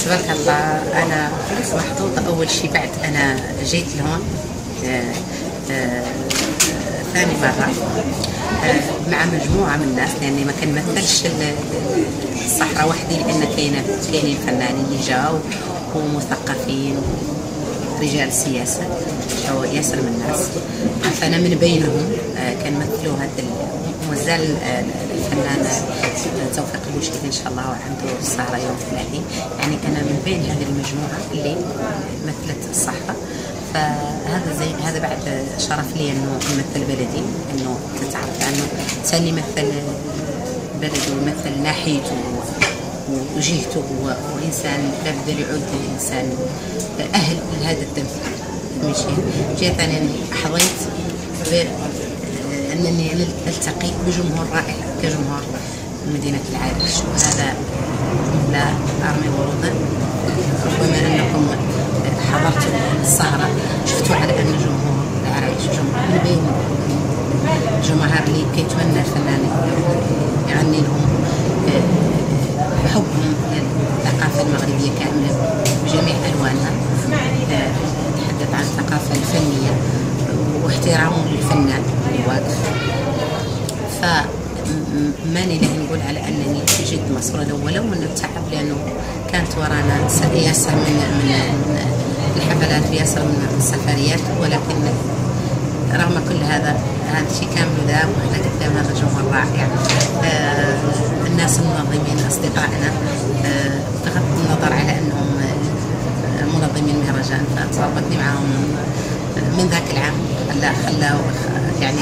تبارك الله. انا محظوظه اول شيء بعد انا جيت لهون ثاني مره مع مجموعه من الناس، لاني ما كنمثلش الصحراء وحدي، لان كاينين فنانين اللي جاوا ومثقفين ورجال سياسه او ياسر من الناس، فانا من بينهم كنمثلوا هذا ومازال الفنان توفيق البوشيري ان شاء الله عنده السهره يوم الثلاثين، يعني انا من بين هذه المجموعه اللي مثلت الصحراء. فهذا زين، هذا بعد شرف لي انه نمثل بلدي، انه تتعرف انه انسان يمثل بلده ويمثل ناحيته وجهته، وانسان لابد يعود انسان اهل لهذا التمثيل. ماشي جهه ثانيه اني حظيت انني التقي بجمهور رائع كجمهور مدينه العريش، وهذا لا ارمي ورودا. ربما انكم حضرتوا السهره شفتوا على ان جمهور العريش جمهور من بين الجمهور اللي كيتمنى الفنان يغني لهم حبهم للثقافه المغربيه كامله بجميع الوانها، تحدث عن الثقافه الفنيه واحترامهم للفنان الواقف. فماني له نقول على انني جد مسؤوله، ولو من التعب، لانه كانت ورانا ياسر من الحفلات وياسر من السفريات، ولكن رغم كل هذا الشيء كامل ذا واحنا قدام هذا الجمهور الرائع. الناس المنظمين اصدقائنا بغض النظر على انهم منظمين مهرجان، فتربطني معهم من ذاك العام، خلاه يعني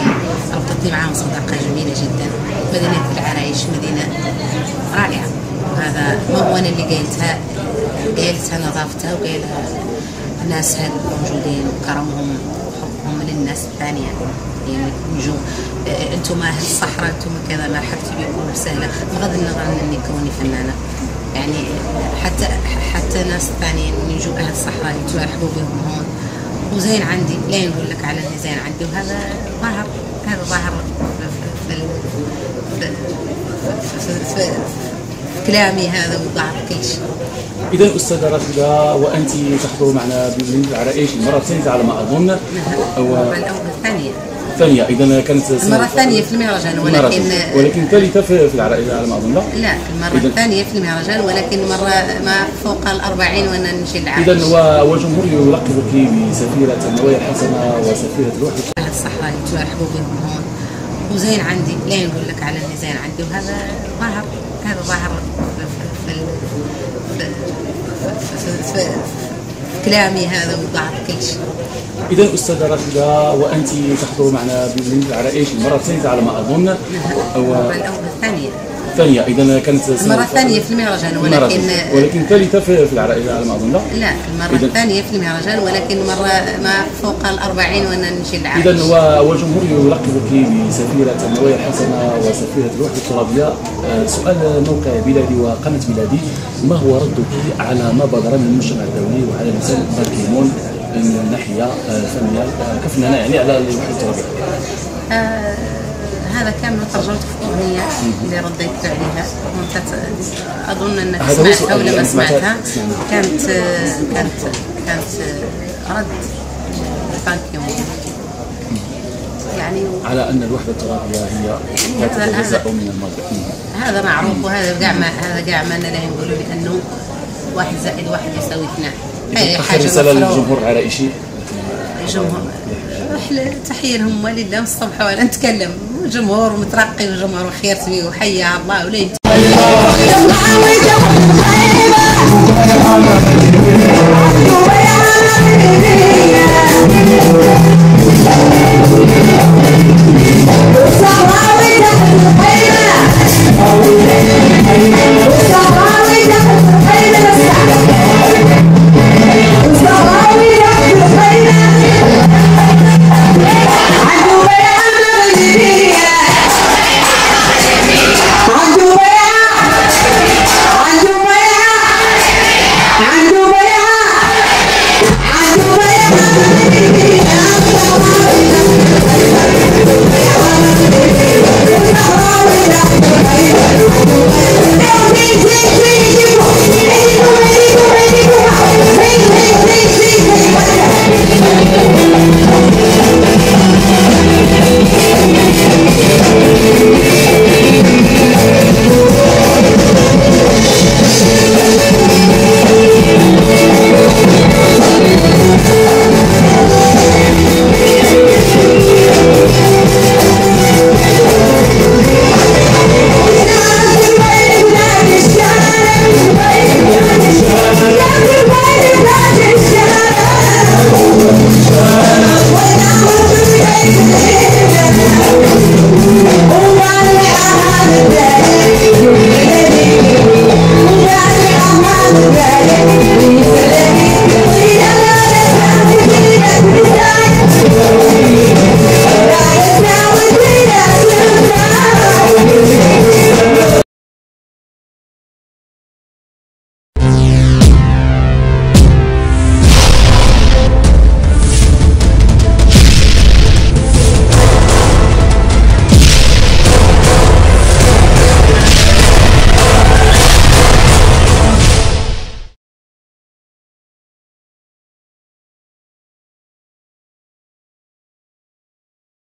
ربطتني معهم صداقه جميله جدا. مدينه العرايش مدينه رائعه، وهذا ما هو انا اللي قايلتها نظافتها، وقايلها ناسها الموجودين وكرمهم وحبهم للناس الثانيه. يعني نجوا انتم اهل الصحراء، انتم كذا، مرحبتي بكم وسهلا، بغض النظر عن اني كوني فنانه. يعني حتى ناس ثانيين يجوا اهل الصحراء يترحبوا بهم هون، وزين عندي، لا نقول لك على اني زين عندي، وهذا ظهر في كلامي هذا، وظهر كل شيء. إذا أستاذة راشدة، وأنت تحضر معنا بمدينة العرائش المرة الثالثة على ما أظن. المرة الثانية. إذا كانت المرة الثانية في المهرجان، ولكن الثالثة في العرائش على ما أظن. لا المرة الثانية في المهرجان، ولكن مرة ما فوق 40 وأنا نمشي للعرائش. إذا والجمهور يلقبك بسفيرة النوايا الحسنة وسفيرة الروح. أهل الصحراء يترحبوا بهم هون، وزين عندي، لا نقول لك على اني زين عندي، وهذا ظهر في كلامي هذا، وظهر كل شيء. إذا أستاذة راشدة، وأنت تحضر معنا بمدينة العرائش المرة الثالثة على ما أظن. المرة الثانية. إذا كانت المرة الثانية في المهرجان، ولكن الثالثة في العرائش على ما أظن. لا المرة الثانية في المهرجان، ولكن مرة ما فوق 40 وأنا نمشي للعرائش. إذا والجمهور يلقبك بسفيرة النوايا الحسنة وسفيرة الروح الترابية. سؤال موقع بلادي وقناة بلادي، ما هو ردك على ما بدر من المجتمع الدولي وعلى لسان باركيمون من الناحية الفنية كفنانة، يعني على الروح الترابية؟ هذا كان ترجمته في أغنية اللي رديت عليها، وانت أظن أنك سمعتها ولا ما سمعتها. كانت رد باركيمون، يعني على أن الوحدة الترابية هي تتجزأ من الماضي. هذا معروف، وهذا كاع ما لا نقولوا، لأنه 1 زائد 1 يساوي 2. هي حاجة رسالة للجمهور العرائشي. الجمهور تحية لهم ولله، والصبح ولا نتكلم، جمهور مترقي وجمهور خير سبي، وحيا الله ولا